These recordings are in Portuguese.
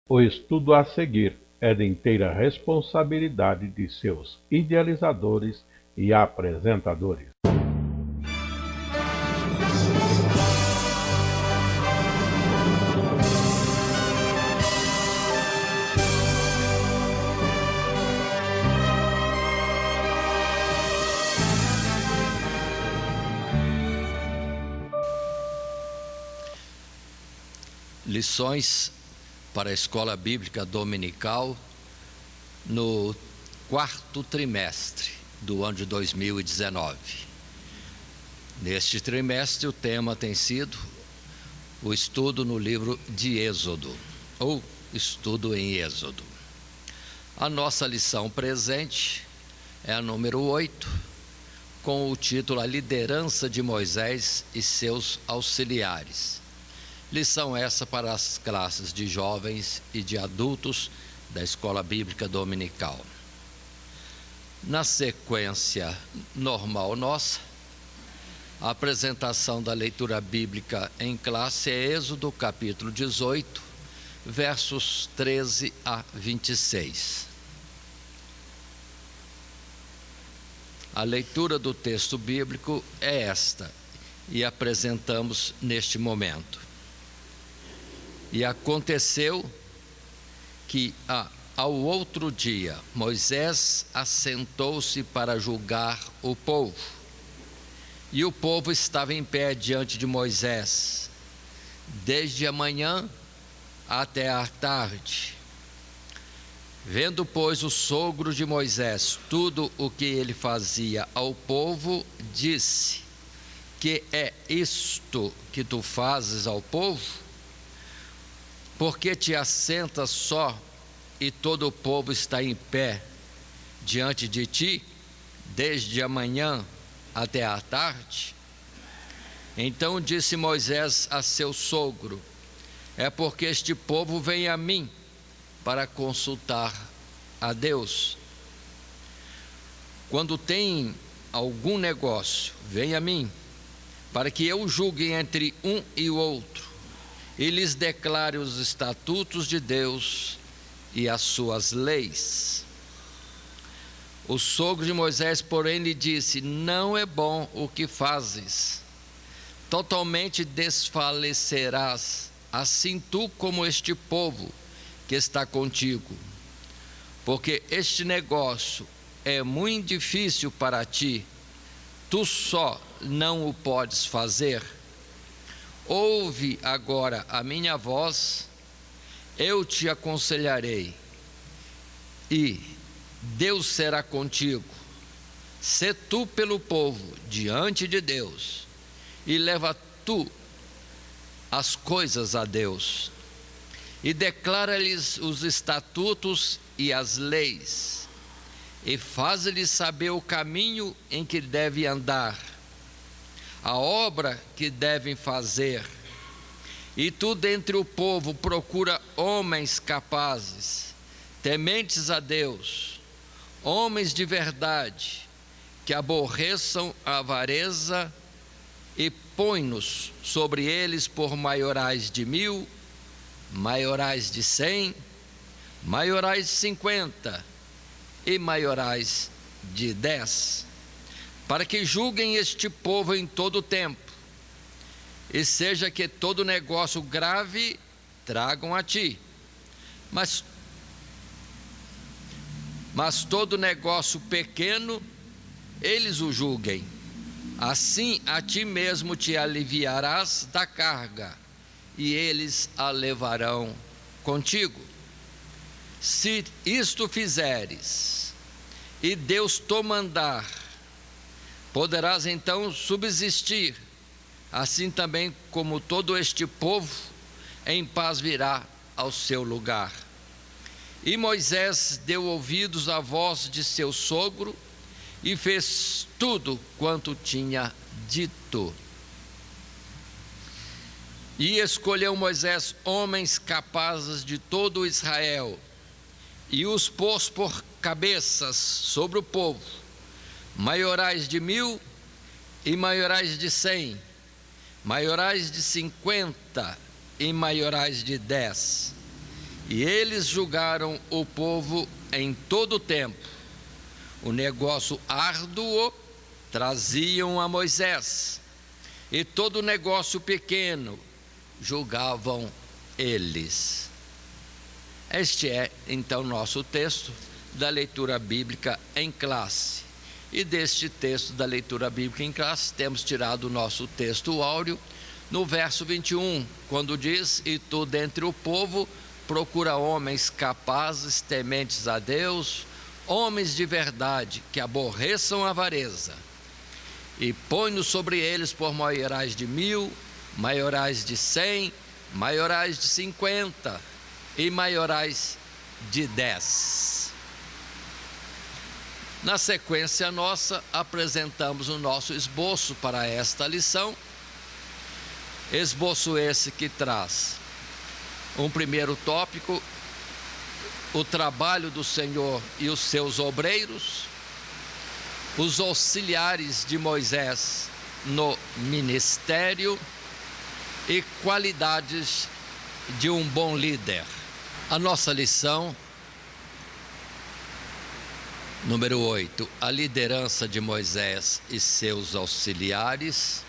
O estudo a seguir é de inteira responsabilidade de seus idealizadores e apresentadores. Lições para a Escola Bíblica Dominical no quarto trimestre do ano de 2019. Neste trimestre, o tema tem sido o estudo no livro de Êxodo, ou estudo em Êxodo. A nossa lição presente é a número 8, com o título A Liderança de Moisés e seus Auxiliares. Lição essa para as classes de jovens e de adultos da Escola Bíblica Dominical. Na sequência normal nossa, a apresentação da leitura bíblica em classe é Êxodo capítulo 18, versos 13 a 26. A leitura do texto bíblico é esta, e apresentamos neste momento. E aconteceu que ao outro dia Moisés assentou-se para julgar o povo. E o povo estava em pé diante de Moisés, desde a manhã até a tarde. Vendo, pois, o sogro de Moisés tudo o que ele fazia ao povo, disse: que é isto que tu fazes ao povo? Porque te assentas só e todo o povo está em pé diante de ti, desde a manhã até a tarde? Então disse Moisés a seu sogro: é porque este povo vem a mim para consultar a Deus. Quando tem algum negócio, vem a mim, para que eu julgue entre um e o outro, e lhes declare os estatutos de Deus e as suas leis. O sogro de Moisés, porém, lhe disse: não é bom o que fazes, totalmente desfalecerás, assim tu como este povo que está contigo, porque este negócio é muito difícil para ti, tu só não o podes fazer. Ouve agora a minha voz, eu te aconselharei, e Deus será contigo. Sê tu pelo povo diante de Deus, e leva tu as coisas a Deus, e declara-lhes os estatutos e as leis, e faz-lhes saber o caminho em que deve andar, a obra que devem fazer. E tu dentre o povo procura homens capazes, tementes a Deus, homens de verdade, que aborreçam a avareza, e põe-nos sobre eles por maiorais de 1000, maiorais de 100, maiorais de 50 e maiorais de 10, para que julguem este povo em todo o tempo, e seja que todo negócio grave tragam a ti, mas todo negócio pequeno eles o julguem. Assim a ti mesmo te aliviarás da carga, e eles a levarão contigo. Se isto fizeres, e Deus te mandar, poderás então subsistir, assim também como todo este povo em paz virá ao seu lugar. E Moisés deu ouvidos à voz de seu sogro, e fez tudo quanto tinha dito. E escolheu Moisés homens capazes de todo Israel, e os pôs por cabeças sobre o povo, maiorais de 1000 e maiorais de 100, maiorais de 50 e maiorais de 10. E eles julgaram o povo em todo o tempo. O negócio árduo traziam a Moisés, e todo negócio pequeno julgavam eles. Este é, então, nosso texto da leitura bíblica em classe. E deste texto da leitura bíblica em classe, temos tirado o nosso texto áureo no verso 21, quando diz: e tu dentre o povo procura homens capazes, tementes a Deus, homens de verdade, que aborreçam a avareza, e põe-nos sobre eles por maiorais de 1000, maiorais de 100, maiorais de 50 e maiorais de 10. Na sequência nossa, apresentamos o nosso esboço para esta lição. Esboço esse que traz um primeiro tópico: o trabalho do Senhor e os seus obreiros, os auxiliares de Moisés no ministério e qualidades de um bom líder. A nossa lição número 8, a liderança de Moisés e seus auxiliares.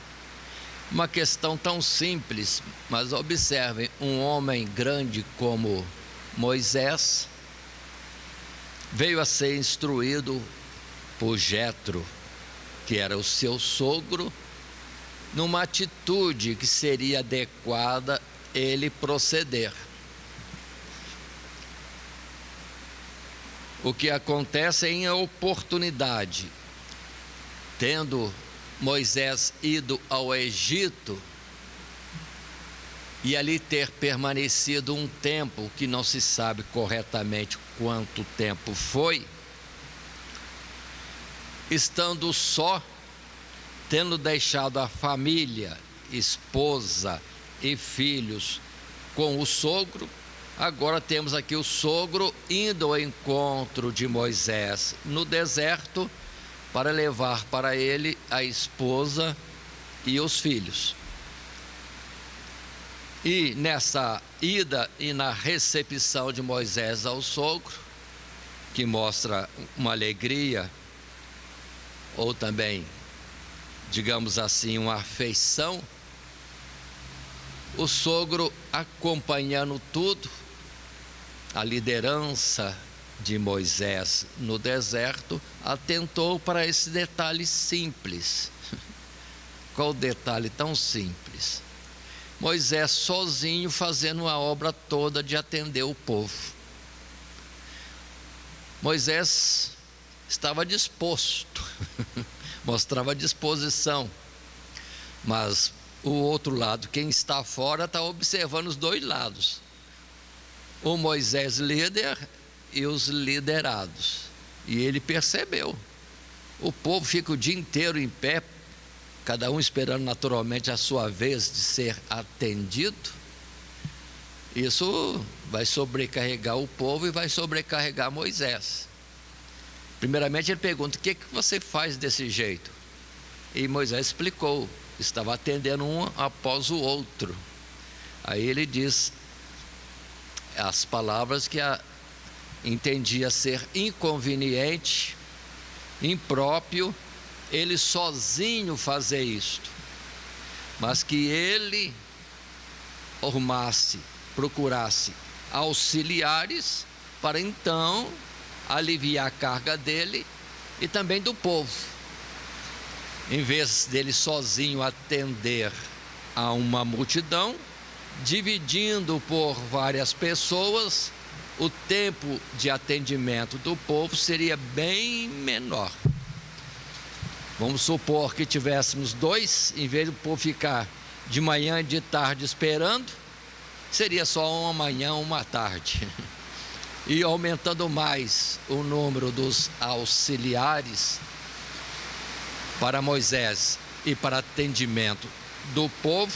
Uma questão tão simples, mas observem, um homem grande como Moisés veio a ser instruído por Jetro, que era o seu sogro, numa atitude que seria adequada ele proceder. O que acontece em oportunidade, tendo Moisés ido ao Egito e ali ter permanecido um tempo, que não se sabe corretamente quanto tempo foi, estando só, tendo deixado a família, esposa e filhos com o sogro, agora temos aqui o sogro indo ao encontro de Moisés no deserto para levar para ele a esposa e os filhos. E nessa ida e na recepção de Moisés ao sogro, que mostra uma alegria, ou também, digamos assim, uma afeição, o sogro, acompanhando tudo, a liderança de Moisés no deserto, atentou para esse detalhe simples. Qual o detalhe tão simples? Moisés sozinho fazendo a obra toda de atender o povo. Moisés estava disposto, mostrava disposição, mas o outro lado, quem está fora, está observando os dois lados. O Moisés líder e os liderados. E ele percebeu. O povo fica o dia inteiro em pé, cada um esperando naturalmente a sua vez de ser atendido. Isso vai sobrecarregar o povo e vai sobrecarregar Moisés. Primeiramente ele pergunta: o que você faz desse jeito? E Moisés explicou, estava atendendo um após o outro. Aí ele diz as palavras que entendia ser inconveniente, impróprio, ele sozinho fazer isto, mas que ele procurasse auxiliares para então aliviar a carga dele e também do povo. Em vez dele sozinho atender a uma multidão, dividindo por várias pessoas, o tempo de atendimento do povo seria bem menor. Vamos supor que tivéssemos dois, em vez do povo ficar de manhã e de tarde esperando, seria só uma manhã, uma tarde. E aumentando mais o número dos auxiliares para Moisés e para atendimento do povo,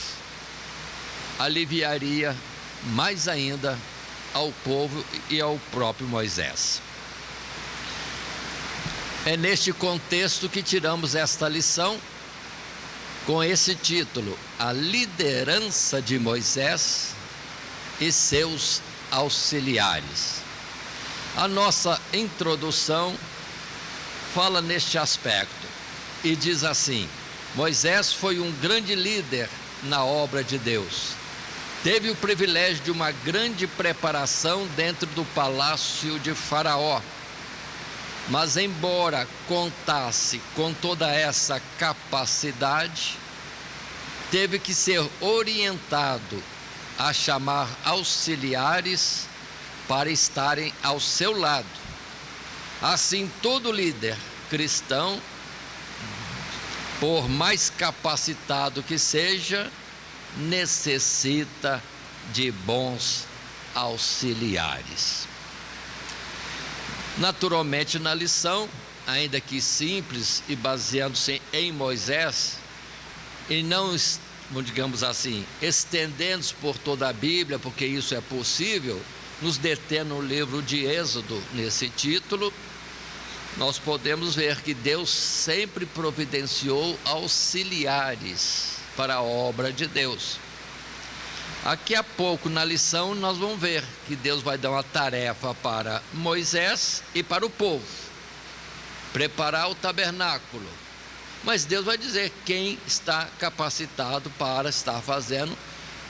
aliviaria mais ainda ao povo e ao próprio Moisés. É neste contexto que tiramos esta lição com esse título: a liderança de Moisés e seus auxiliares. A nossa introdução fala neste aspecto e diz assim: Moisés foi um grande líder na obra de Deus. Teve o privilégio de uma grande preparação dentro do palácio de Faraó. Mas embora contasse com toda essa capacidade, teve que ser orientado a chamar auxiliares para estarem ao seu lado. Assim, todo líder cristão, por mais capacitado que seja, necessita de bons auxiliares. Naturalmente, na lição, ainda que simples e baseando-se em Moisés, e não, digamos assim, estendendo-se por toda a Bíblia, porque isso é possível, nos detendo no livro de Êxodo, nesse título, nós podemos ver que Deus sempre providenciou auxiliares para a obra de Deus. Aqui a pouco na lição nós vamos ver que Deus vai dar uma tarefa para Moisés e para o povo: preparar o tabernáculo. Mas Deus vai dizer quem está capacitado para estar fazendo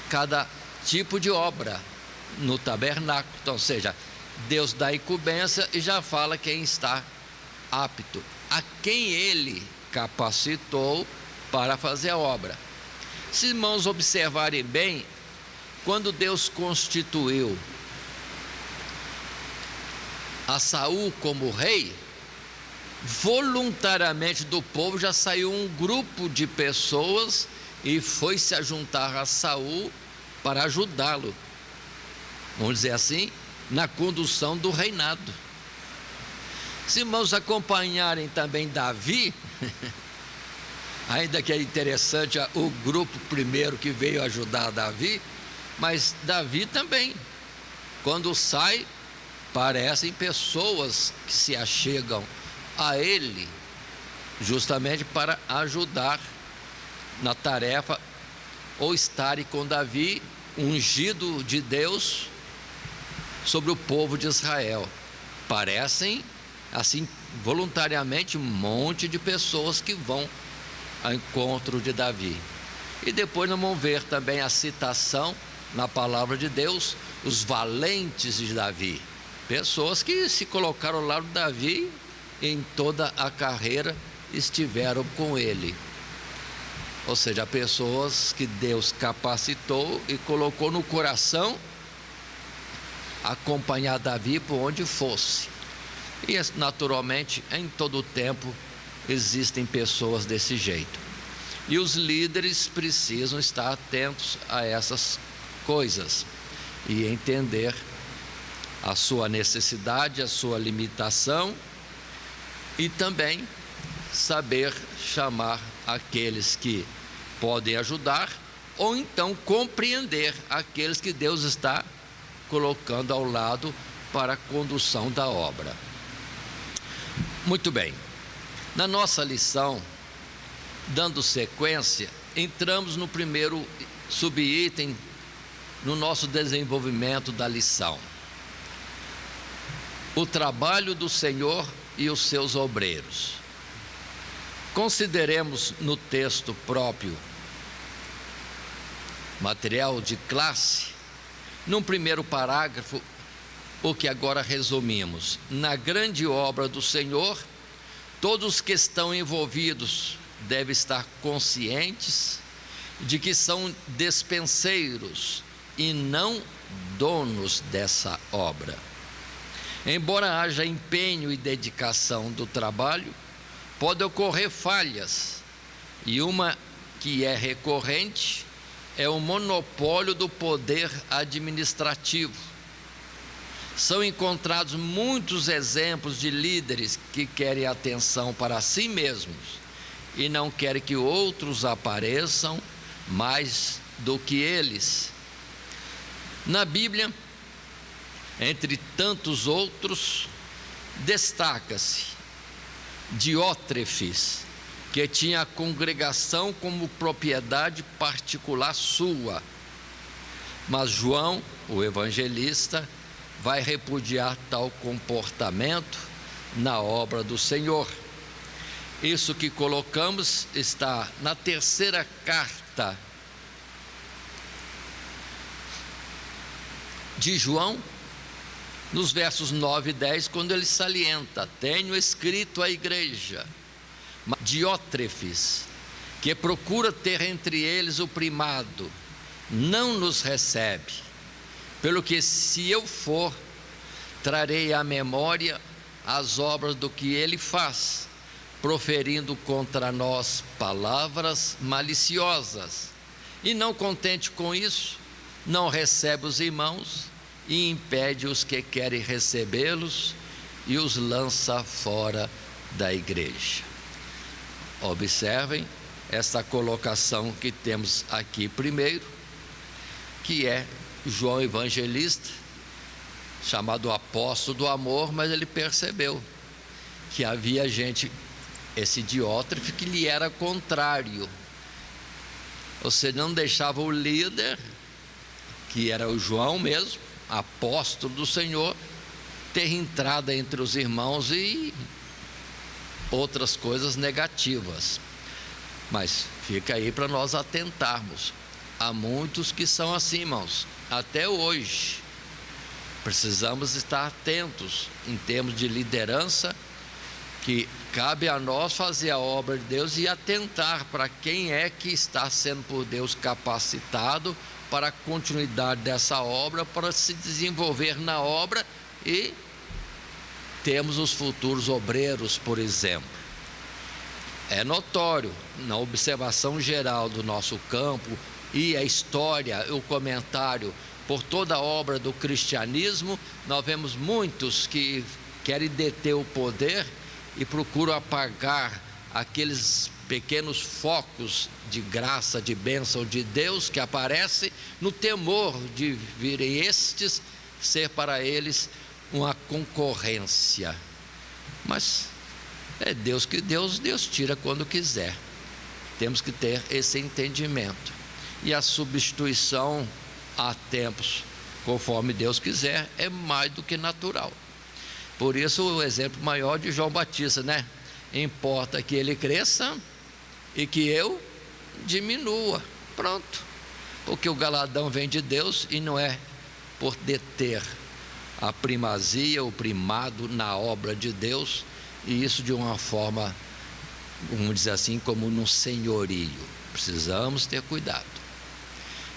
cada tipo de obra no tabernáculo. Então, ou seja, Deus dá incumbência e já fala quem está apto, a quem Ele capacitou para fazer a obra. Se irmãos observarem bem, quando Deus constituiu a Saul como rei, voluntariamente do povo já saiu um grupo de pessoas e foi se ajuntar a Saul para ajudá-lo, vamos dizer assim, na condução do reinado. Se irmãos acompanharem também Davi, ainda que é interessante o grupo primeiro que veio ajudar Davi, mas Davi também, quando sai, parecem pessoas que se achegam a ele, justamente para ajudar na tarefa, ou estarem com Davi, ungido de Deus, sobre o povo de Israel. Parecem, assim, voluntariamente, um monte de pessoas que vão ao encontro de Davi. E depois nós vamos ver também a citação na palavra de Deus, os valentes de Davi, pessoas que se colocaram ao lado de Davi em toda a carreira, estiveram com ele. Ou seja, pessoas que Deus capacitou e colocou no coração acompanhar Davi por onde fosse. E naturalmente, em todo o tempo, existem pessoas desse jeito. E os líderes precisam estar atentos a essas coisas e entender a sua necessidade, a sua limitação, e também saber chamar aqueles que podem ajudar, ou então compreender aqueles que Deus está colocando ao lado para a condução da obra. Muito bem, na nossa lição, dando sequência, entramos no primeiro subitem no nosso desenvolvimento da lição: o trabalho do Senhor e os seus obreiros. Consideremos no texto próprio, material de classe, num primeiro parágrafo, o que agora resumimos: na grande obra do Senhor, todos que estão envolvidos devem estar conscientes de que são despenseiros e não donos dessa obra. Embora haja empenho e dedicação do trabalho, pode ocorrer falhas, e uma que é recorrente é o monopólio do poder administrativo. São encontrados muitos exemplos de líderes que querem atenção para si mesmos e não querem que outros apareçam mais do que eles. Na Bíblia, entre tantos outros, destaca-se Diótrefes, que tinha a congregação como propriedade particular sua. Mas João, o evangelista, vai repudiar tal comportamento na obra do Senhor. Isso que colocamos está na terceira carta de João, nos versos 9 e 10, quando ele salienta: tenho escrito à igreja, Diótrefes, que procura ter entre eles o primado, não nos recebe, pelo que se eu for, trarei à memória as obras do que ele faz, proferindo contra nós palavras maliciosas. E não contente com isso, não recebe os irmãos e impede os que querem recebê-los e os lança fora da igreja. Observem essa colocação que temos aqui primeiro, que é João Evangelista, chamado apóstolo do amor, mas ele percebeu que havia gente, esse Diótrefes, que lhe era contrário. Ou seja, não deixava o líder, que era o João mesmo, apóstolo do Senhor, ter entrada entre os irmãos e outras coisas negativas. Mas fica aí para nós atentarmos. Há muitos que são assim, irmãos, até hoje. Precisamos estar atentos em termos de liderança, que cabe a nós fazer a obra de Deus e atentar para quem é que está sendo por Deus capacitado para a continuidade dessa obra, para se desenvolver na obra e temos os futuros obreiros, por exemplo. É notório, na observação geral do nosso campo e a história, o comentário por toda a obra do cristianismo, nós vemos muitos que querem deter o poder e procuram apagar aqueles pequenos focos de graça, de bênção de Deus que aparecem no temor de virem estes ser para eles uma concorrência. Mas é Deus que Deus tira quando quiser. Temos que ter esse entendimento. E a substituição há tempos, conforme Deus quiser, é mais do que natural. Por isso o exemplo maior de João Batista, né? Importa que ele cresça e que eu diminua. Pronto. Porque o galardão vem de Deus e não é por deter a primazia, o primado na obra de Deus, e isso de uma forma, vamos dizer assim, como no senhorio. Precisamos ter cuidado.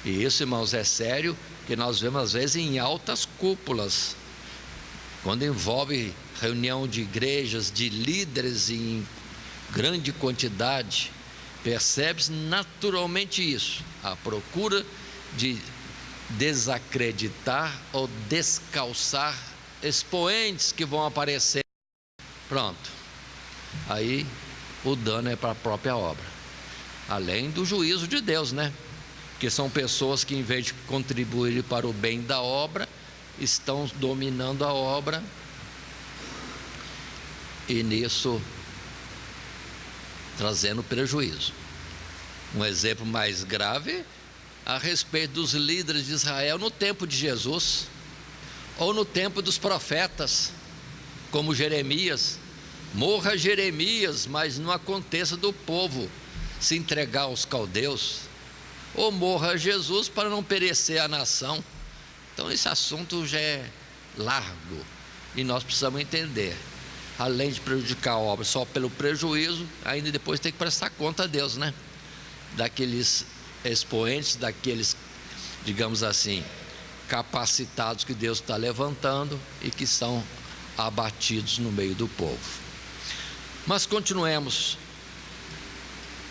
E isso, irmãos, é sério, que nós vemos às vezes em altas cúpulas, quando envolve reunião de igrejas, de líderes em grande quantidade, percebe-se naturalmente isso, a procura de desacreditar ou descalçar expoentes que vão aparecer. Pronto, aí o dano é para a própria obra, além do juízo de Deus, né? Porque são pessoas que, em vez de contribuir para o bem da obra, estão dominando a obra e nisso trazendo prejuízo. Um exemplo mais grave a respeito dos líderes de Israel no tempo de Jesus, ou no tempo dos profetas, como Jeremias. Morra Jeremias, mas não aconteça do povo se entregar aos caldeus, ou morra Jesus para não perecer a nação. Então esse assunto já é largo e nós precisamos entender, além de prejudicar a obra só pelo prejuízo, ainda depois tem que prestar conta a Deus, né? Daqueles expoentes, daqueles, digamos assim, capacitados que Deus está levantando e que são abatidos no meio do povo. Mas continuemos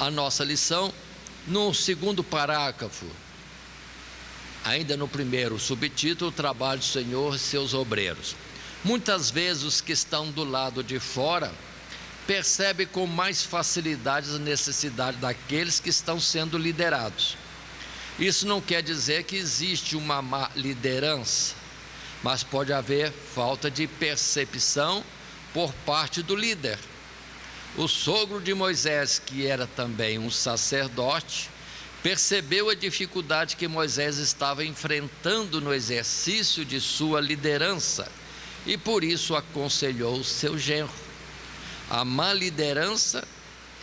a nossa lição no segundo parágrafo, ainda no primeiro subtítulo: trabalho do Senhor e seus obreiros. Muitas vezes os que estão do lado de fora percebem com mais facilidade a necessidade daqueles que estão sendo liderados. Isso não quer dizer que existe uma má liderança, mas pode haver falta de percepção por parte do líder. O sogro de Moisés, que era também um sacerdote, percebeu a dificuldade que Moisés estava enfrentando no exercício de sua liderança e por isso aconselhou seu genro. A má liderança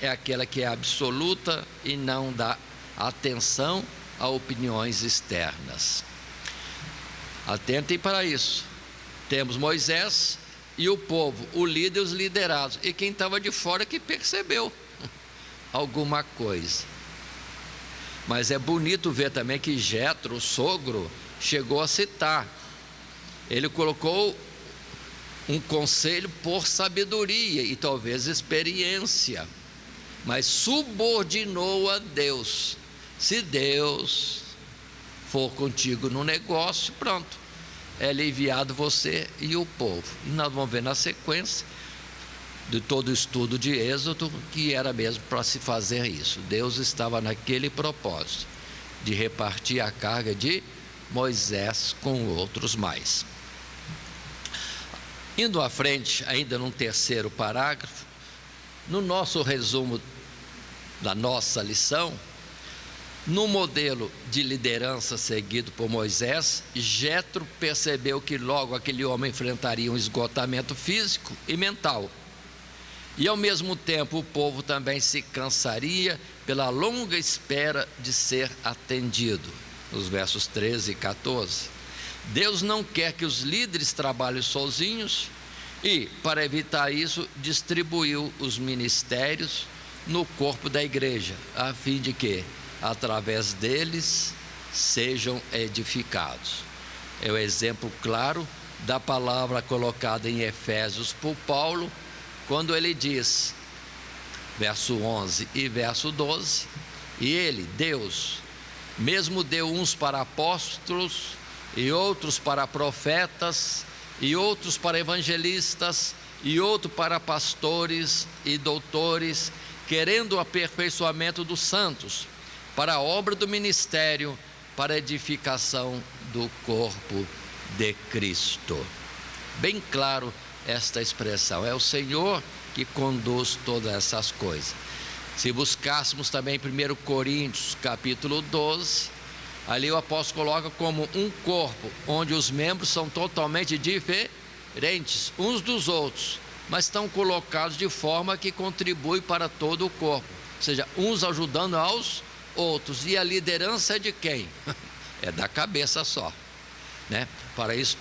é aquela que é absoluta e não dá atenção a opiniões externas. Atentem para isso. Temos Moisés e o povo, o líder e os liderados, e quem estava de fora que percebeu alguma coisa. Mas é bonito ver também que Jetro, o sogro, chegou a citar. Ele colocou um conselho por sabedoria e talvez experiência, mas subordinou a Deus. Se Deus for contigo no negócio, pronto, é aliviado você e o povo. E nós vamos ver na sequência de todo o estudo de Êxodo que era mesmo para se fazer isso. Deus estava naquele propósito de repartir a carga de Moisés com outros mais. Indo à frente, ainda num terceiro parágrafo, no nosso resumo da nossa lição, no modelo de liderança seguido por Moisés, Jetro percebeu que logo aquele homem enfrentaria um esgotamento físico e mental. E ao mesmo tempo o povo também se cansaria pela longa espera de ser atendido. Nos versos 13 e 14. Deus não quer que os líderes trabalhem sozinhos e, para evitar isso, distribuiu os ministérios no corpo da igreja, a fim de que, através deles, sejam edificados. É o exemplo claro da palavra colocada em Efésios por Paulo, quando ele diz, verso 11 e verso 12, e ele, Deus, mesmo deu uns para apóstolos, e outros para profetas, e outros para evangelistas, e outros para pastores e doutores, querendo o aperfeiçoamento dos santos, para a obra do ministério, para a edificação do corpo de Cristo. Bem claro esta expressão, é o Senhor que conduz todas essas coisas. Se buscássemos também 1 Coríntios capítulo 12, ali o apóstolo coloca como um corpo, onde os membros são totalmente diferentes uns dos outros, mas estão colocados de forma que contribui para todo o corpo, ou seja, uns ajudando aos outros. E a liderança é de quem? É da cabeça só, né? Para isso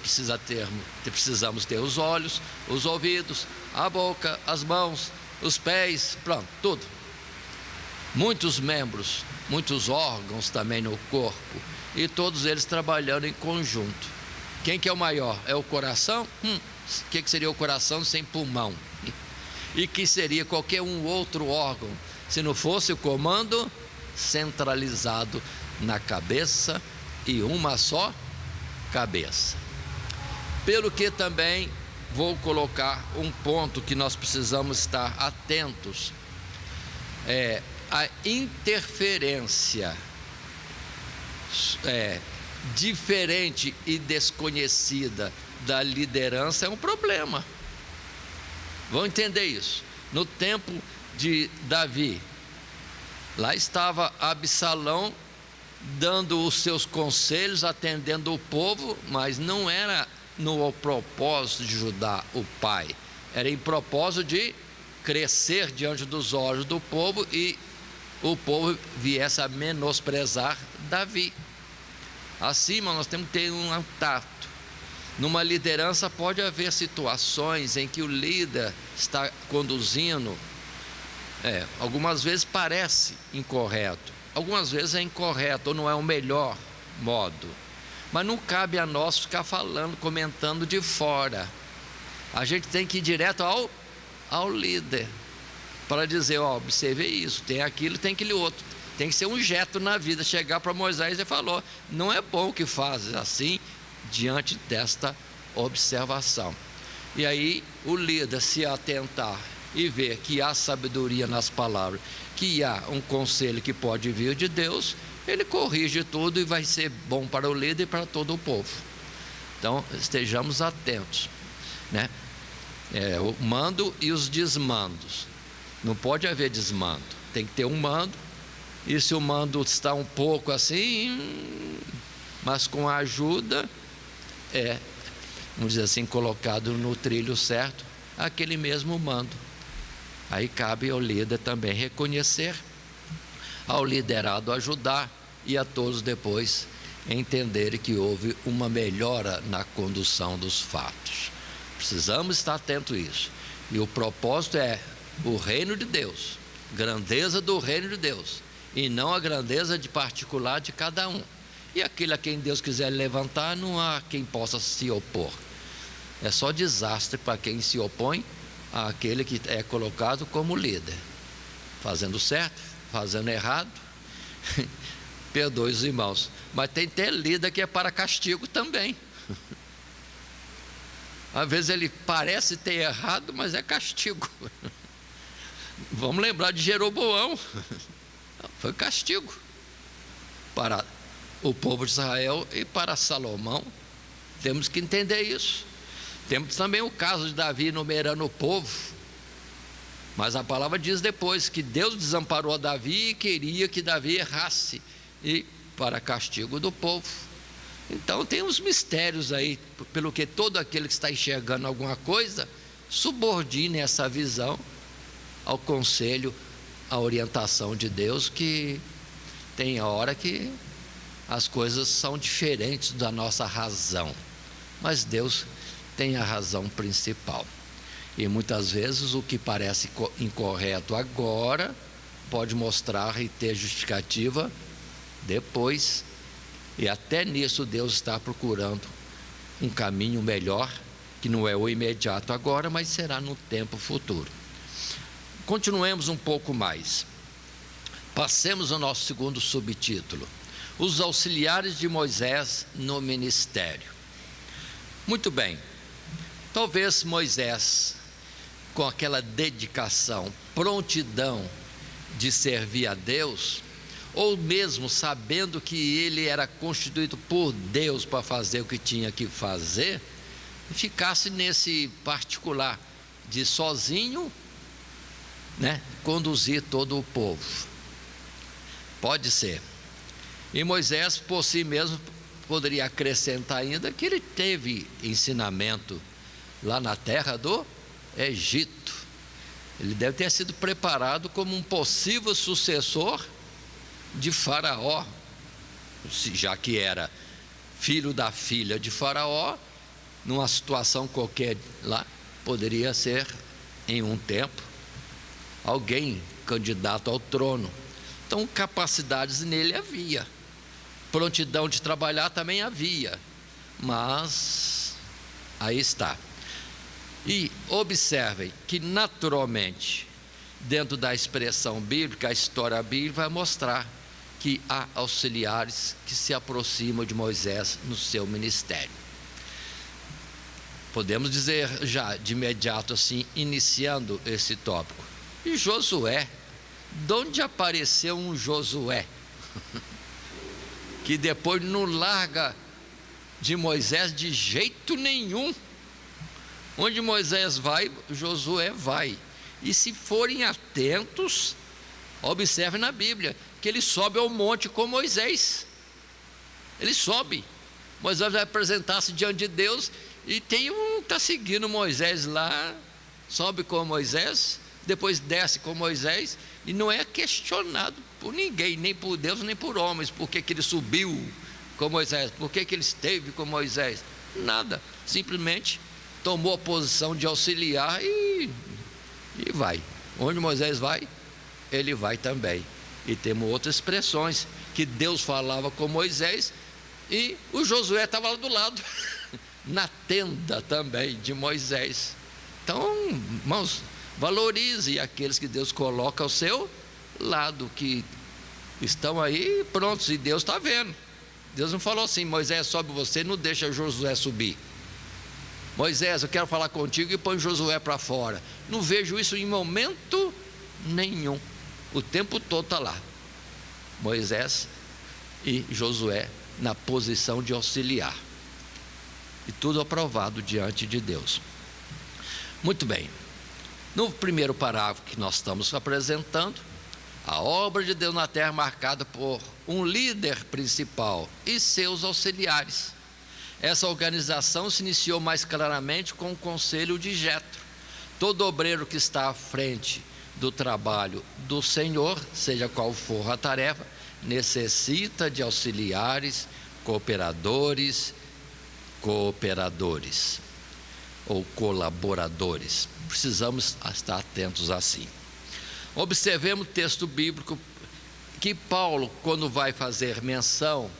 precisamos ter os olhos, os ouvidos, a boca, as mãos, os pés, pronto, tudo. Muitos membros, muitos órgãos também no corpo, e todos eles trabalhando em conjunto. Quem que é o maior? É o coração? O que seria o coração sem pulmão? E que seria qualquer um outro órgão, se não fosse o comando centralizado na cabeça e uma só cabeça. Pelo que também vou colocar um ponto que nós precisamos estar atentos, a interferência diferente e desconhecida da liderança é um problema. Vão entender isso. No tempo de Davi, lá estava Absalão dando os seus conselhos, atendendo o povo, mas não era no propósito de ajudar o pai, era em propósito de crescer diante dos olhos do povo e o povo viesse a menosprezar Davi. Assim, nós temos que ter um tato. Numa liderança pode haver situações em que o líder está conduzindo, algumas vezes parece incorreto, algumas vezes é incorreto ou não é o melhor modo, mas não cabe a nós ficar falando, comentando de fora. A gente tem que ir direto ao líder para dizer, observe isso, tem aquilo, tem aquele outro. Tem que ser um Jetro na vida, chegar para Moisés e falou, não é bom que fazes assim, diante desta observação. E aí o líder se atentar e ver que há sabedoria nas palavras, que há um conselho que pode vir de Deus, ele corrige tudo e vai ser bom para o líder e para todo o povo. Então estejamos atentos, né? O mando e os desmandos. Não pode haver desmando, tem que ter um mando E se o mando está um pouco assim, mas com a ajuda, vamos dizer assim, colocado no trilho certo, aquele mesmo mando. Aí cabe ao líder também reconhecer, ao liderado ajudar e a todos depois entenderem que houve uma melhora na condução dos fatos. Precisamos estar atentos a isso. E o propósito é o reino de Deus, grandeza do reino de Deus, e não a grandeza de particular de cada um. E aquele a quem Deus quiser levantar, não há quem possa se opor. É só desastre para quem se opõe àquele que é colocado como líder, fazendo certo, fazendo errado. Perdoe os irmãos, mas tem até líder que é para castigo também. Às vezes ele parece ter errado, mas é castigo. Vamos lembrar de Jeroboão. Foi castigo para o povo de Israel e para Salomão. Temos que entender isso. Temos também o caso de Davi numerando o povo, mas a palavra diz depois que Deus desamparou Davi e queria que Davi errasse, e para castigo do povo. Então tem uns mistérios aí, pelo que todo aquele que está enxergando alguma coisa, subordine essa visão ao conselho, à orientação de Deus, que tem hora que as coisas são diferentes da nossa razão, mas Deus tem a razão principal. E muitas vezes o que parece incorreto agora pode mostrar e ter justificativa depois. E até nisso Deus está procurando um caminho melhor, que não é o imediato agora, mas será no tempo futuro. Continuemos um pouco mais. Passemos ao nosso segundo subtítulo: os auxiliares de Moisés no ministério. Muito bem. Talvez Moisés, com aquela dedicação, prontidão de servir a Deus, ou mesmo sabendo que ele era constituído por Deus para fazer o que tinha que fazer, ficasse nesse particular de sozinho, conduzir todo o povo. Pode ser. E Moisés por si mesmo poderia acrescentar ainda que ele teve ensinamento lá na terra do Egito. Ele deve ter sido preparado como um possível sucessor de Faraó, já que era filho da filha de Faraó. Numa situação qualquer lá, poderia ser em um tempo alguém candidato ao trono. Então capacidades nele havia, prontidão de trabalhar também havia, mas aí está. E observem que naturalmente, dentro da expressão bíblica, a história bíblica vai mostrar que há auxiliares que se aproximam de Moisés no seu ministério. Podemos dizer já de imediato assim, iniciando esse tópico, e Josué. De onde apareceu um Josué que depois não larga de Moisés de jeito nenhum? Onde Moisés vai, Josué vai. E se forem atentos, observem na Bíblia que ele sobe ao monte com Moisés. Ele sobe. Moisés vai apresentar-se diante de Deus, e tem um que está seguindo Moisés lá, sobe com Moisés, depois desce com Moisés, e não é questionado por ninguém, nem por Deus, nem por homens, por que ele subiu com Moisés, por que ele esteve com Moisés. Nada, simplesmente tomou a posição de auxiliar e vai. Onde Moisés vai, ele vai também. E temos outras expressões, que Deus falava com Moisés, e o Josué estava lá do lado, na tenda também de Moisés. Então, irmãos, valorize aqueles que Deus coloca ao seu lado, que estão aí prontos, e Deus está vendo. Deus não falou assim: Moisés, sobe você, não deixa Josué subir. Moisés, eu quero falar contigo, e põe Josué para fora. Não vejo isso em momento nenhum. O tempo todo está lá Moisés e Josué na posição de auxiliar, e tudo aprovado diante de Deus. Muito bem. No primeiro parágrafo que nós estamos apresentando, A obra de Deus na terra é marcada por um líder principal e seus auxiliares. Essa organização se iniciou mais claramente com o conselho de Jetro. Todo obreiro que está à frente do trabalho do Senhor, seja qual for a tarefa, necessita de auxiliares, cooperadoras ou colaboradores. Precisamos estar atentos assim. Observemos o texto bíblico que Paulo, quando vai fazer menção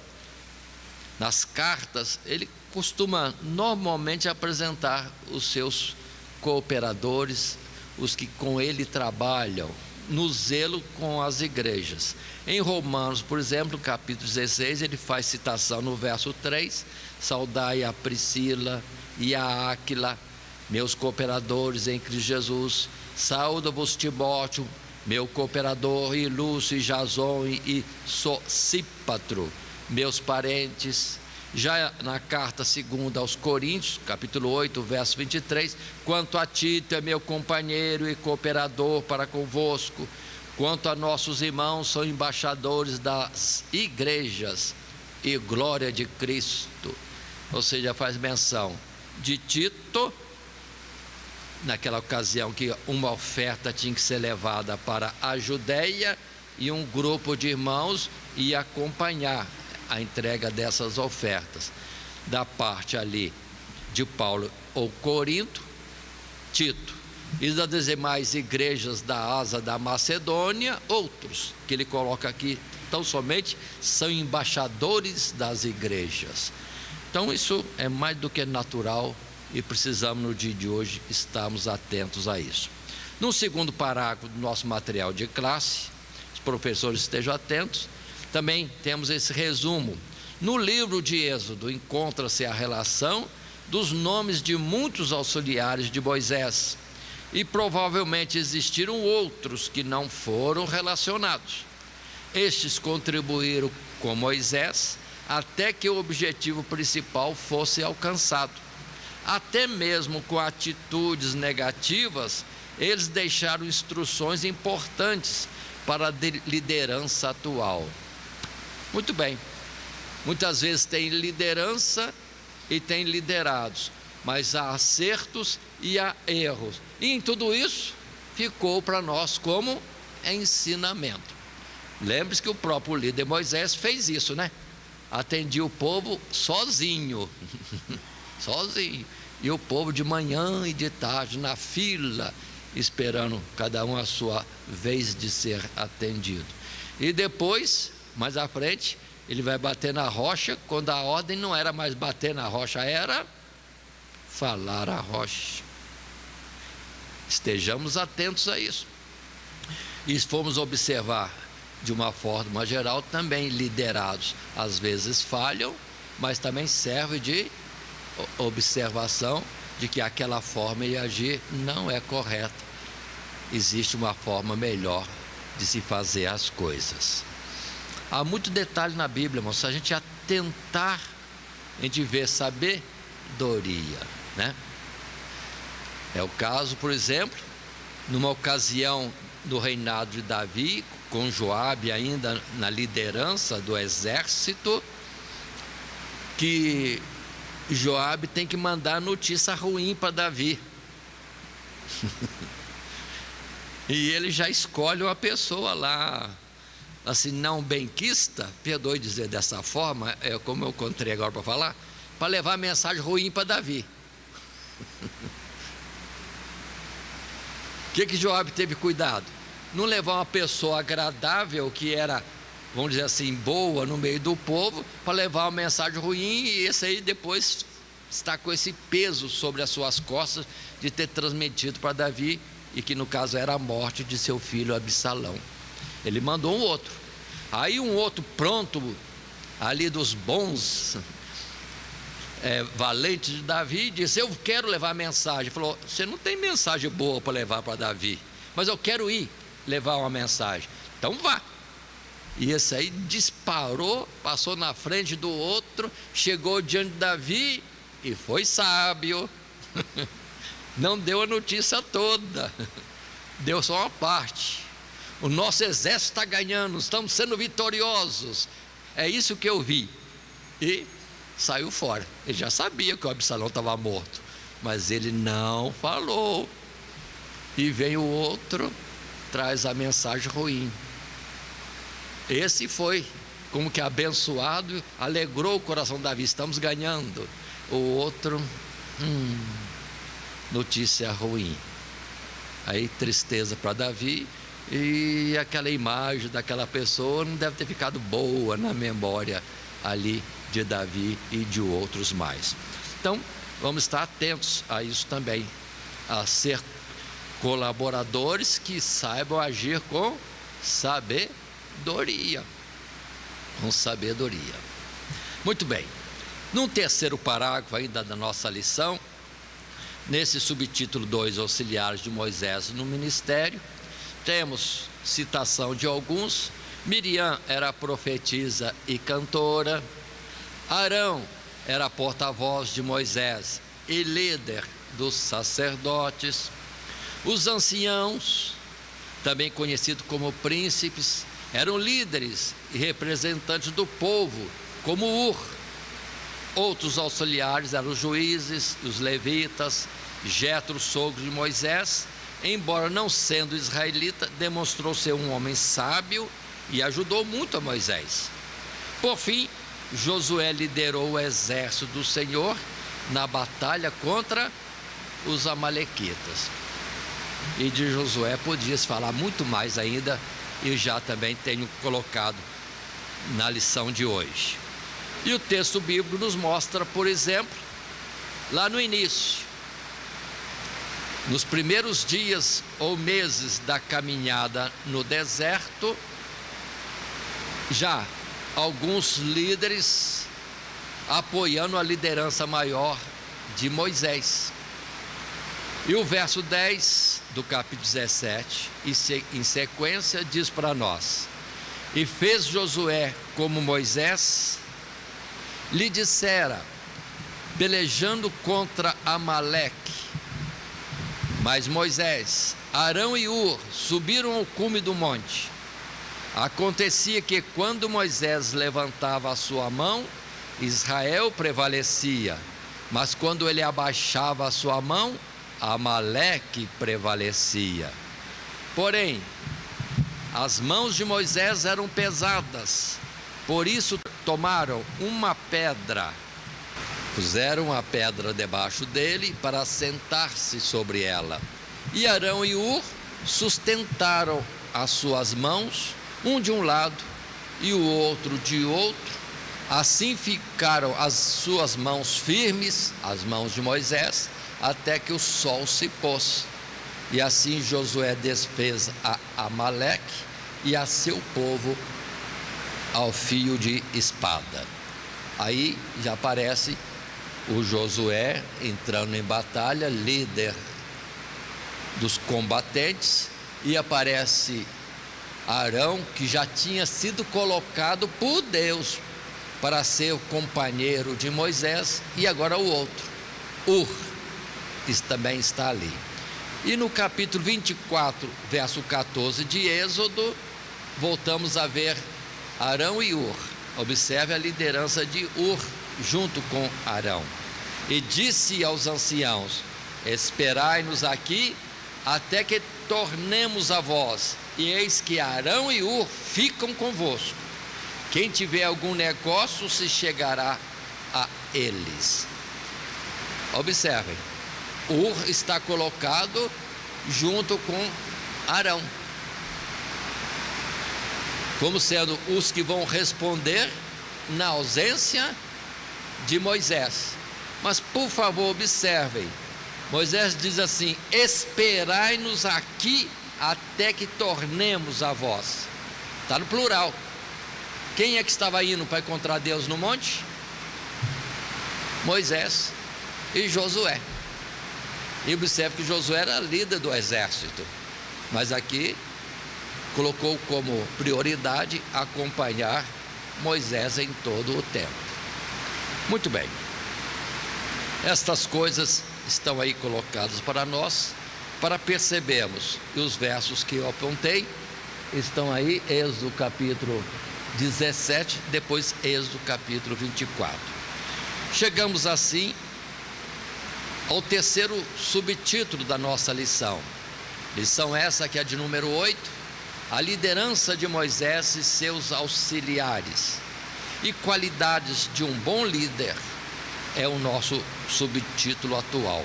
nas cartas, ele costuma normalmente apresentar os seus cooperadores, os que com ele trabalham, no zelo com as igrejas. Em Romanos, por exemplo, capítulo 16, ele faz citação no verso 3: saudai a Priscila e a Áquila, meus cooperadores em Cristo Jesus. Saúda-vos Timóteo, meu cooperador, e Lúcio e Jason e Sosípatro, meus parentes. Já na carta segunda aos Coríntios, capítulo 8, verso 23, quanto a Tito é meu companheiro e cooperador para convosco, quanto a nossos irmãos, são embaixadores das igrejas e glória de Cristo. Ou seja, faz menção de Tito, naquela ocasião que uma oferta tinha que ser levada para a Judéia, e um grupo de irmãos ia acompanhar a entrega dessas ofertas. Da parte ali de Paulo ou Corinto, Tito. E das demais igrejas da Ásia, da Macedônia, outros, que ele coloca aqui, tão somente são embaixadores das igrejas. Então isso é mais do que natural e precisamos no dia de hoje estarmos atentos a isso. No segundo parágrafo do nosso material de classe, os professores estejam atentos, também temos esse resumo. No livro de Êxodo encontra-se a relação dos nomes de muitos auxiliares de Moisés, e provavelmente existiram outros que não foram relacionados. Estes contribuíram com Moisés até que o objetivo principal fosse alcançado. Até mesmo com atitudes negativas, eles deixaram instruções importantes para a liderança atual. Muito bem, muitas vezes tem liderança e tem liderados, mas há acertos e há erros, e em tudo isso ficou para nós como ensinamento. Lembre-se que o próprio líder Moisés fez isso, né? Atendia o povo sozinho, sozinho, e o povo de manhã e de tarde na fila, esperando cada um a sua vez de ser atendido. E depois, mais à frente, ele vai bater na rocha, quando a ordem não era mais bater na rocha, era falar a rocha. Estejamos atentos a isso. E se formos observar de uma forma geral, também liderados às vezes falham, mas também serve de observação de que aquela forma de agir não é correta. Existe uma forma melhor de se fazer as coisas. Há muito detalhe na Bíblia, irmão. Se a gente atentar, a gente vê sabedoria, né? É o caso, por exemplo, numa ocasião do reinado de Davi, com Joabe ainda na liderança do exército, que Joabe tem que mandar notícia ruim para Davi. E ele já escolhe uma pessoa lá, assim, não benquista, perdoe dizer dessa forma, é como eu encontrei agora para falar, para levar a mensagem ruim para Davi. O que Joabe teve cuidado? Não levar uma pessoa agradável, que era, vamos dizer assim, boa no meio do povo, para levar uma mensagem ruim, e esse aí depois está com esse peso sobre as suas costas de ter transmitido para Davi, e que no caso era a morte de seu filho Absalão. Ele mandou um outro. Aí um outro pronto, ali dos bons valentes de Davi, disse: eu quero levar a mensagem. Falou: você não tem mensagem boa para levar para Davi, mas eu quero ir levar uma mensagem. Então vá. E esse aí disparou, passou na frente do outro, chegou diante de Davi e foi sábio. Não deu a notícia toda, deu só uma parte. o nosso exército está ganhando, estamos sendo vitoriosos. É isso que eu vi. E saiu fora. Ele já sabia que o Absalão estava morto, mas ele não falou. E vem o outro, traz a mensagem ruim. Esse foi como que abençoado, alegrou o coração de Davi, estamos ganhando. O outro, notícia ruim. Aí tristeza para Davi, e aquela imagem daquela pessoa não deve ter ficado boa na memória ali de Davi e de outros mais. Então vamos estar atentos a isso também, a ser colaboradores que saibam agir com sabedoria. Com sabedoria. Muito bem. Num terceiro parágrafo ainda da nossa lição, nesse subtítulo 2, auxiliares de Moisés no ministério, temos citação de alguns. Miriam era profetisa e cantora. Arão era porta-voz de Moisés e líder dos sacerdotes. Os anciãos, também conhecidos como príncipes, eram líderes e representantes do povo, como Ur. Outros auxiliares eram os juízes, os levitas. Jetro, sogro de Moisés, embora não sendo israelita, demonstrou ser um homem sábio e ajudou muito a Moisés. Por fim, Josué liderou o exército do Senhor na batalha contra os amalequitas. E de Josué podia-se falar muito mais ainda, e já também tenho colocado na lição de hoje. E o texto bíblico nos mostra, por exemplo, lá no início, nos primeiros dias ou meses da caminhada no deserto, já alguns líderes apoiando a liderança maior de Moisés. E o verso 10 do capítulo 17, em sequência, diz para nós: e fez Josué como Moisés lhe dissera, pelejando contra Amaleque. Mas Moisés, Arão e Ur subiram ao cume do monte. Acontecia que quando Moisés levantava a sua mão, Israel prevalecia, mas quando ele abaixava a sua mão, Amaleque prevalecia. Porém, as mãos de Moisés eram pesadas, por isso tomaram uma pedra, puseram a pedra debaixo dele para sentar-se sobre ela. E Arão e Ur sustentaram as suas mãos, um de um lado e o outro de outro. Assim ficaram as suas mãos firmes, as mãos de Moisés, até que o sol se pôs. E assim Josué desfez a Amaleque e a seu povo ao fio de espada. Aí já aparece o Josué entrando em batalha, líder dos combatentes, e aparece Arão, que já tinha sido colocado por Deus para ser o companheiro de Moisés, e agora o outro, Ur, que também está ali. E no capítulo 24, verso 14 de Êxodo, voltamos a ver Arão e Ur. Observe a liderança de Ur junto com Arão. E disse aos anciãos: esperai-nos aqui até que tornemos a vós, e eis que Arão e Ur ficam convosco. Quem tiver algum negócio se chegará a eles. Observem, Ur está colocado junto com Arão, como sendo os que vão responder na ausência de Moisés. Mas por favor observem, Moisés diz assim: esperai-nos aqui até que tornemos a vós. Está no plural. Quem é que estava indo para encontrar Deus no monte? Moisés e Josué. E observe que Josué era líder do exército, mas aqui colocou como prioridade acompanhar Moisés em todo o tempo. Muito bem, estas coisas estão aí colocadas para nós, para percebermos que os versos que eu apontei estão aí, Êxodo capítulo 17, depois Êxodo capítulo 24. Chegamos assim ao terceiro subtítulo da nossa lição. Lição essa que é de número 8, a liderança de Moisés e seus auxiliares. E qualidades de um bom líder é o nosso subtítulo atual.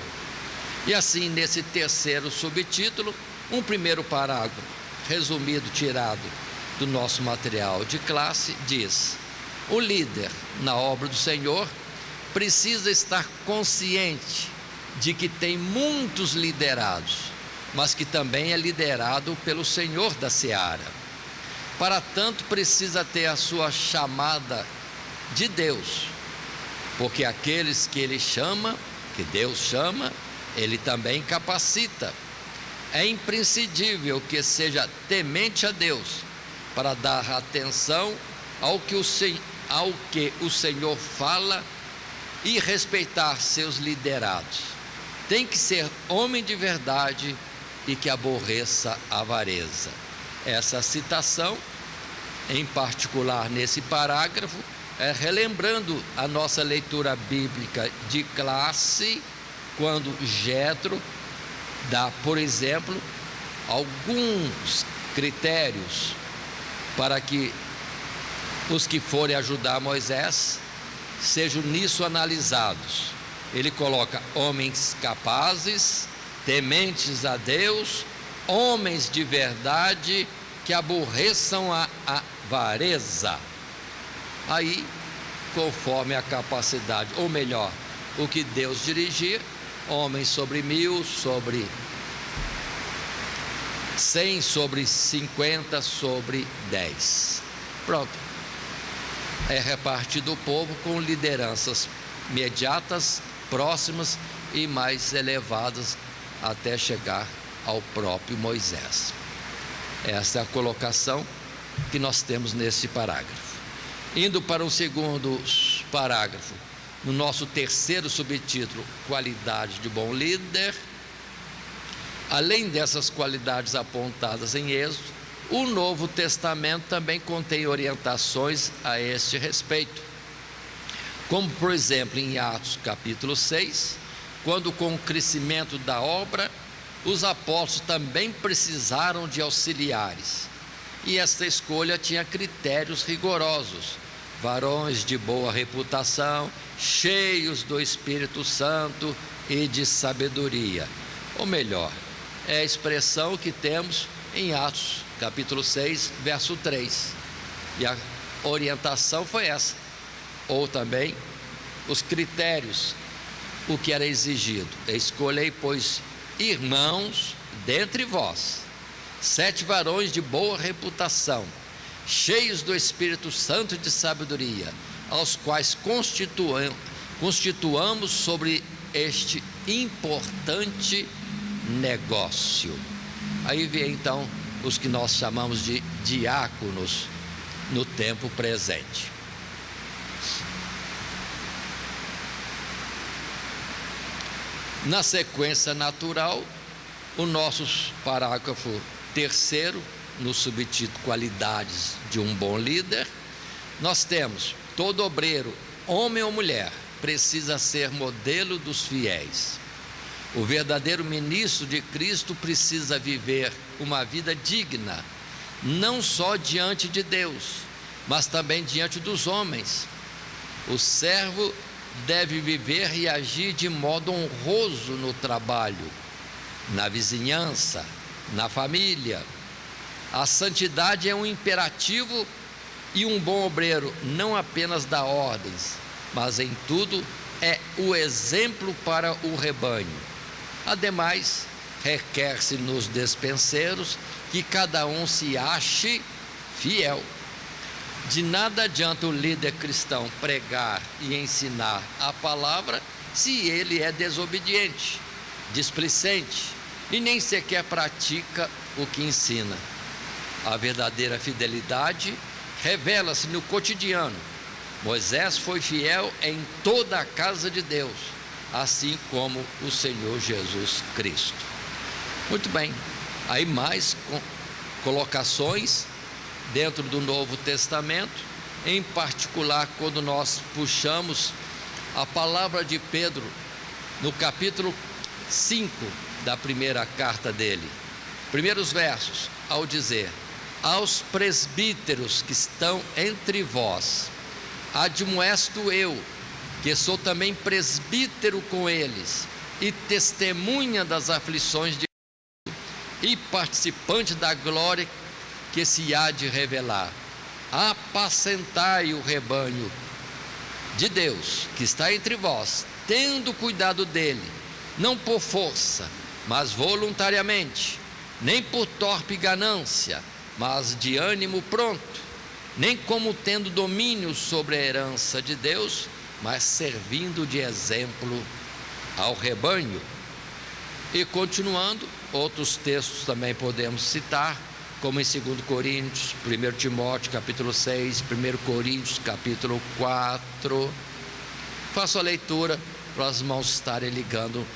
E assim, nesse terceiro subtítulo, um primeiro parágrafo, resumido, tirado do nosso material de classe, diz: o líder na obra do Senhor precisa estar consciente de que tem muitos liderados, mas que também é liderado pelo Senhor da seara. Para tanto, precisa ter a sua chamada de Deus, porque aqueles que Ele chama, que Deus chama, Ele também capacita. É imprescindível que seja temente a Deus para dar atenção ao que o Senhor fala e respeitar seus liderados. Tem que ser homem de verdade e que aborreça a avareza. Essa citação, em particular nesse parágrafo, é relembrando a nossa leitura bíblica de classe, quando Jetro dá, por exemplo, alguns critérios para que os que forem ajudar Moisés sejam nisso analisados. Ele coloca homens capazes, tementes a Deus, homens de verdade que aborreçam a avareza. Aí, conforme a capacidade, ou melhor, o que Deus dirigir, homens sobre 1000, sobre 100, sobre 50, sobre 10. Pronto. É repartido o povo com lideranças imediatas, próximas e mais elevadas, até chegar ao próprio Moisés. Essa é a colocação que nós temos nesse parágrafo. Indo para o segundo parágrafo, no nosso terceiro subtítulo, qualidade de bom líder. Além dessas qualidades apontadas em Êxodo, o Novo Testamento também contém orientações a este respeito. Como, por exemplo, em Atos capítulo 6, quando com o crescimento da obra, os apóstolos também precisaram de auxiliares. E esta escolha tinha critérios rigorosos: varões de boa reputação, cheios do Espírito Santo e de sabedoria. Ou melhor, é a expressão que temos em Atos capítulo 6, verso 3. E a orientação foi essa. Ou também os critérios, o que era exigido: escolhei, pois, irmãos dentre vós, 7 varões de boa reputação, cheios do Espírito Santo e de sabedoria, aos quais constituamos sobre este importante negócio. Aí vem então os que nós chamamos de diáconos no tempo presente. Na sequência natural, o nosso parágrafo terceiro, no subtítulo Qualidades de um bom líder, nós temos: todo obreiro, homem ou mulher, precisa ser modelo dos fiéis. O verdadeiro ministro de Cristo precisa viver uma vida digna, não só diante de Deus, mas também diante dos homens. O servo deve viver e agir de modo honroso no trabalho, na vizinhança, na família. A santidade é um imperativo e um bom obreiro não apenas dá ordens, mas em tudo é o exemplo para o rebanho. Ademais, requer-se nos despenseiros que cada um se ache fiel. De nada adianta o líder cristão pregar e ensinar a palavra se ele é desobediente, displicente e nem sequer pratica o que ensina. A verdadeira fidelidade revela-se no cotidiano. Moisés foi fiel em toda a casa de Deus, assim como o Senhor Jesus Cristo. Muito bem, aí mais colocações dentro do Novo Testamento, em particular quando nós puxamos a palavra de Pedro no capítulo 5 da primeira carta dele, primeiros versos, ao dizer: aos presbíteros que estão entre vós, admoesto eu, que sou também presbítero com eles, e testemunha das aflições de e participante da glória que se há de revelar. Apacentai o rebanho de Deus que está entre vós, tendo cuidado dele, não por força, mas voluntariamente, nem por torpe ganância, mas de ânimo pronto, nem como tendo domínio sobre a herança de Deus, mas servindo de exemplo ao rebanho. E continuando, outros textos também podemos citar, como em 2 Coríntios, 1 Timóteo capítulo 6, 1 Coríntios capítulo 4. Faço a leitura para os irmãos estarem ligando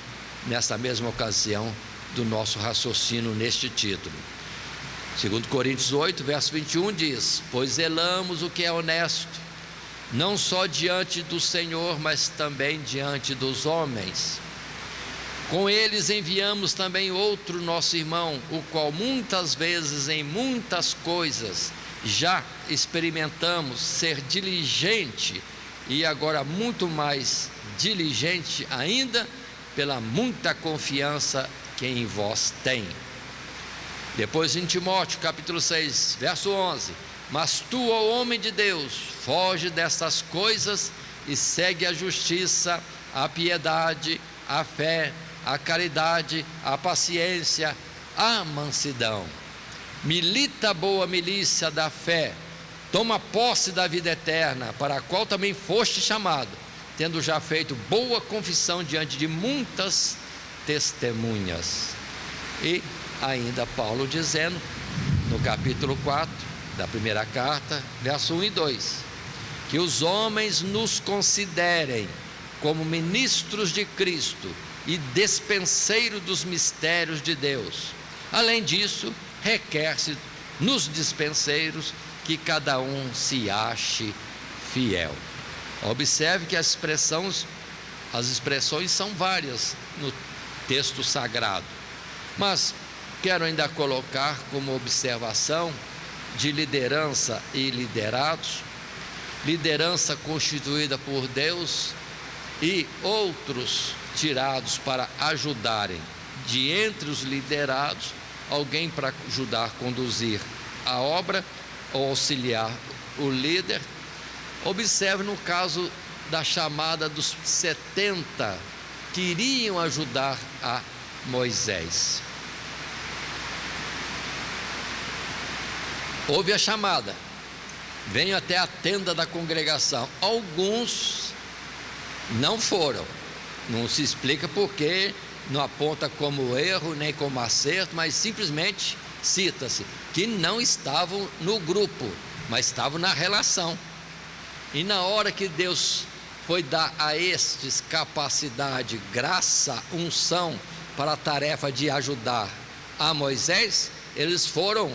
nessa mesma ocasião do nosso raciocínio neste título. 2 Coríntios 8, verso 21 diz: pois zelamos o que é honesto, não só diante do Senhor, mas também diante dos homens. Com eles enviamos também outro nosso irmão, o qual muitas vezes em muitas coisas já experimentamos ser diligente, e agora muito mais diligente ainda, pela muita confiança que em vós tem. Depois em Timóteo capítulo 6, verso 11: mas tu, ó homem de Deus, foge destas coisas e segue a justiça, a piedade, a fé, a caridade, a paciência, a mansidão. Milita a boa milícia da fé, toma posse da vida eterna, para a qual também foste chamado, tendo já feito boa confissão diante de muitas testemunhas. E ainda Paulo dizendo, no capítulo 4 da primeira carta, verso 1 e 2, que os homens nos considerem como ministros de Cristo e despenseiro dos mistérios de Deus. Além disso, requer-se nos dispenseiros que cada um se ache fiel. Observe que as expressões são várias no texto sagrado, mas quero ainda colocar como observação de liderança e liderados, liderança constituída por Deus e outros tirados para ajudarem, de entre os liderados, alguém para ajudar a conduzir a obra ou auxiliar o líder. Observe no caso da chamada dos 70 que iriam ajudar a Moisés. Houve a chamada, venham até a tenda da congregação. Alguns não foram, não se explica porque, não aponta como erro nem como acerto, mas simplesmente cita-se que não estavam no grupo, mas estavam na relação. E na hora que Deus foi dar a estes capacidade, graça, unção para a tarefa de ajudar a Moisés, eles foram,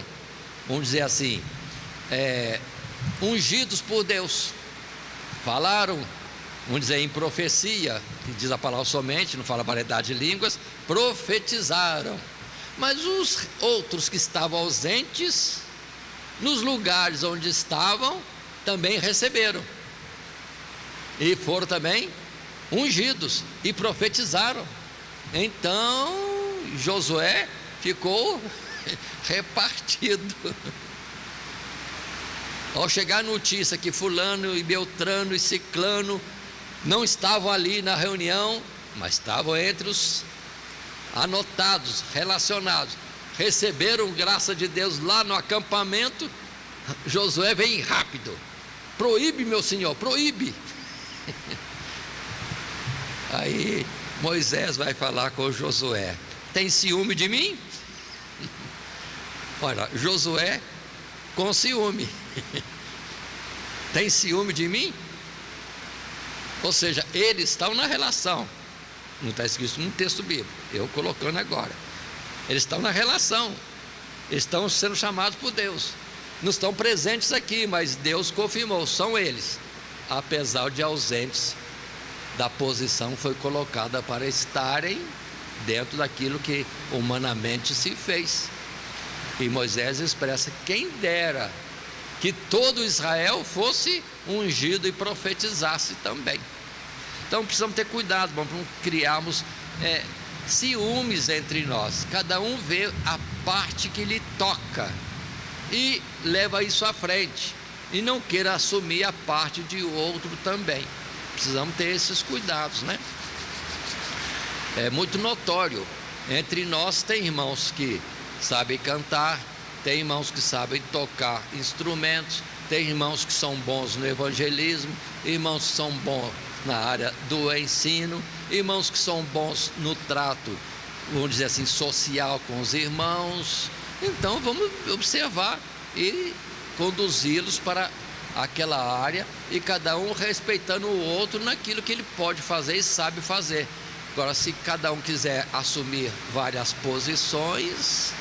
vamos dizer assim, ungidos por Deus. Falaram, vamos dizer, em profecia, que diz a palavra somente, não fala variedade de línguas, profetizaram. Mas os outros que estavam ausentes, nos lugares onde estavam, também receberam. E foram também ungidos e profetizaram. Então, Josué ficou repartido. Ao chegar a notícia que fulano e beltrano e ciclano não estavam ali na reunião, mas estavam entre os anotados, relacionados, receberam graça de Deus lá no acampamento, Josué vem rápido: proíbe, meu senhor, proíbe. Aí Moisés vai falar com Josué: tem ciúme de mim? Olha, Josué com ciúme. Tem ciúme de mim? Ou seja, eles estão na relação. Não está escrito no texto bíblico, eu colocando agora. Eles estão na relação. estão sendo chamados por Deus. Não estão presentes aqui, mas Deus confirmou, são eles, apesar de ausentes da posição foi colocada para estarem dentro daquilo que humanamente se fez. E Moisés expressa: quem dera que todo Israel fosse ungido e profetizasse também. Então precisamos ter cuidado, para não criarmos ciúmes entre nós. Cada um vê a parte que lhe toca e leva isso à frente, e não queira assumir a parte de outro também. Precisamos ter esses cuidados, né? É muito notório, entre nós tem irmãos que sabem cantar, tem irmãos que sabem tocar instrumentos, tem irmãos que são bons no evangelismo, irmãos que são bons na área do ensino, irmãos que são bons no trato, vamos dizer assim, social com os irmãos. Então vamos observar e conduzi-los para aquela área, e cada um respeitando o outro naquilo que ele pode fazer e sabe fazer. Agora, se cada um quiser assumir várias posições,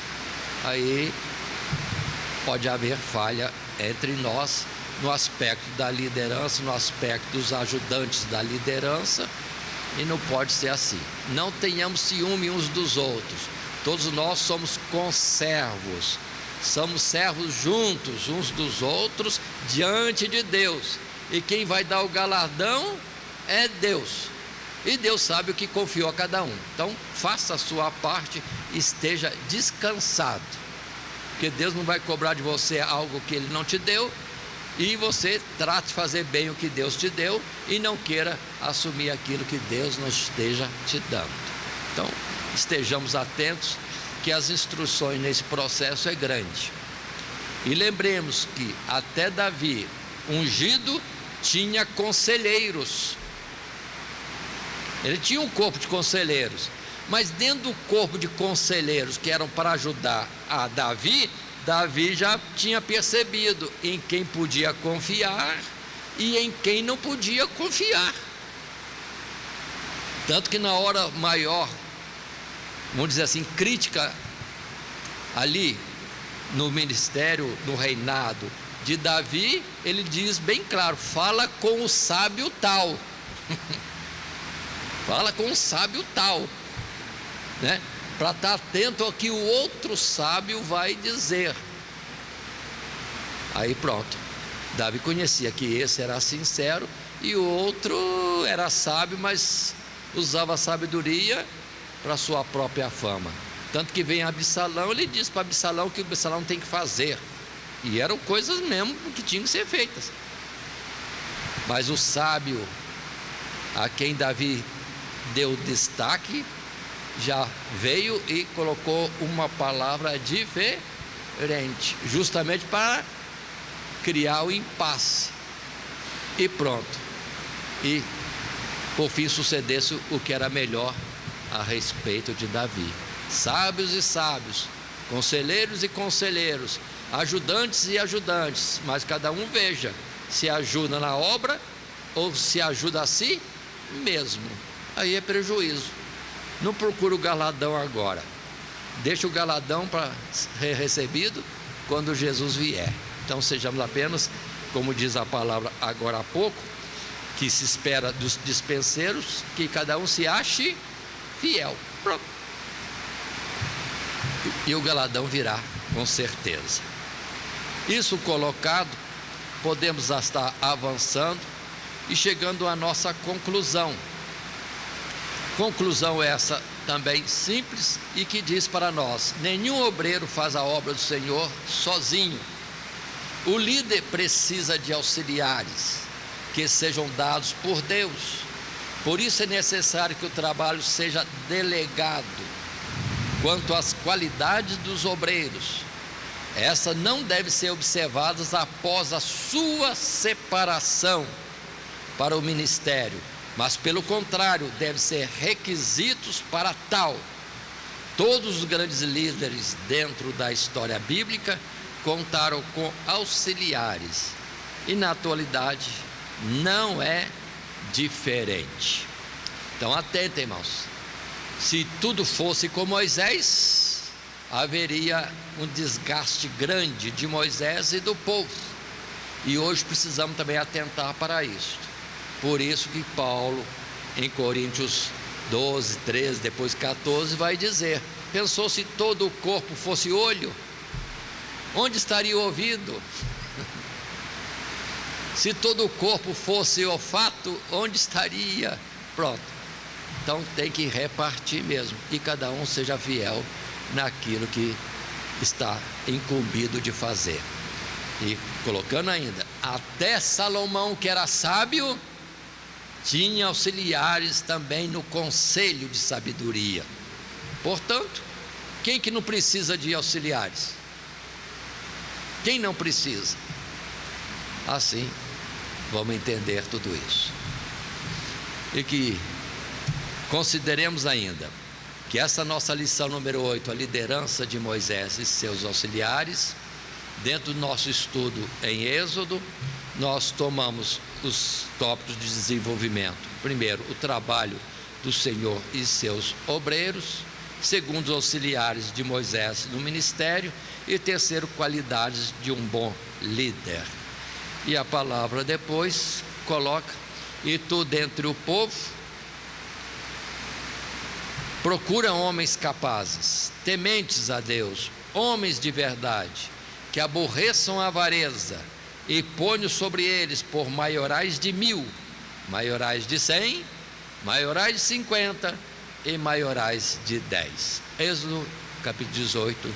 aí pode haver falha entre nós no aspecto da liderança, no aspecto dos ajudantes da liderança, e não pode ser assim. Não tenhamos ciúme uns dos outros. Todos nós somos conservos, somos servos juntos uns dos outros diante de Deus, e quem vai dar o galardão é Deus, e Deus sabe o que confiou a cada um. Então faça a sua parte, esteja descansado, porque Deus não vai cobrar de você algo que Ele não te deu, e você trate de fazer bem o que Deus te deu, e não queira assumir aquilo que Deus não esteja te dando. Então estejamos atentos, que as instruções nesse processo é grande. E lembremos que até Davi, ungido, tinha conselheiros. Ele tinha um corpo de conselheiros, mas dentro do corpo de conselheiros que eram para ajudar a Davi, Davi já tinha percebido em quem podia confiar e em quem não podia confiar. Tanto que na hora maior, vamos dizer assim, crítica ali no ministério, no reinado de Davi, ele diz bem claro: fala com o sábio tal. Fala com o sábio tal, né? Para estar atento ao que o outro sábio vai dizer. Aí pronto, Davi conhecia que esse era sincero e o outro era sábio, mas usava a sabedoria para sua própria fama. Tanto que vem Absalão, ele diz para Absalão que o Absalão tem que fazer, e eram coisas mesmo que tinham que ser feitas. Mas o sábio, a quem Davi deu destaque, já veio e colocou uma palavra diferente, justamente para criar o impasse, e pronto, e por fim sucedesse o que era melhor a respeito de Davi. Sábios e sábios, conselheiros e conselheiros, ajudantes e ajudantes, mas cada um veja se ajuda na obra ou se ajuda a si mesmo. Aí é prejuízo. Não procura o galardão agora, deixa o galardão para ser recebido quando Jesus vier. Então sejamos apenas, como diz a palavra agora há pouco, que se espera dos dispenseiros, que cada um se ache fiel. Pronto. E o galardão virá, com certeza. Isso colocado, podemos estar avançando e chegando à nossa conclusão. Conclusão essa também simples e que diz para nós: nenhum obreiro faz a obra do Senhor sozinho. O líder precisa de auxiliares que sejam dados por Deus. Por isso é necessário que o trabalho seja delegado. Quanto às qualidades dos obreiros, essa não deve ser observada após a sua separação para o ministério, mas pelo contrário, deve ser requisitos para tal. Todos os grandes líderes dentro da história bíblica contaram com auxiliares, e na atualidade não é diferente. Então atentem, irmãos, se tudo fosse com Moisés, haveria um desgaste grande de Moisés e do povo. E hoje precisamos também atentar para isso. Por isso que Paulo, em Coríntios 12, 13, depois 14, vai dizer: pensou se todo o corpo fosse olho, onde estaria o ouvido? Se todo o corpo fosse olfato, onde estaria? Pronto. Então tem que repartir mesmo, e cada um seja fiel naquilo que está incumbido de fazer. E colocando ainda, até Salomão, que era sábio, tinha auxiliares também no conselho de sabedoria. Portanto, quem que não precisa de auxiliares? Quem não precisa? Assim, vamos entender tudo isso. E que consideremos ainda que essa nossa lição número 8, a liderança de Moisés e seus auxiliares, dentro do nosso estudo em Êxodo, nós tomamos os tópicos de desenvolvimento. Primeiro, o trabalho do Senhor e seus obreiros. Segundo, os auxiliares de Moisés no ministério. E terceiro, qualidades de um bom líder. E a palavra depois coloca: e tu dentre o povo procura homens capazes, tementes a Deus, homens de verdade, que aborreçam a avareza, e ponho sobre eles por maiorais de 1000, maiorais de 100, maiorais de 50 e maiorais de 10. Êxodo capítulo 18,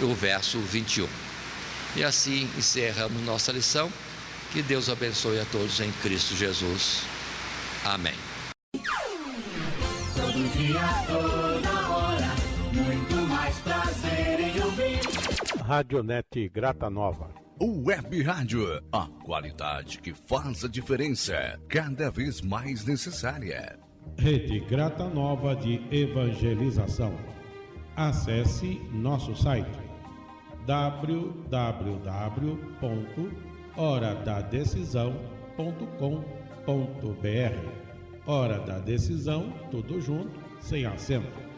o verso 21. E assim encerramos nossa lição. Que Deus abençoe a todos em Cristo Jesus. Amém. Todo dia, toda hora, muito mais prazer em ouvir. Radionete Grata Nova. Web Rádio, a qualidade que faz a diferença, cada vez mais necessária. Rede Grata Nova de Evangelização. Acesse nosso site www.horadadecisão.com.br. Hora da Decisão, tudo junto, sem acento.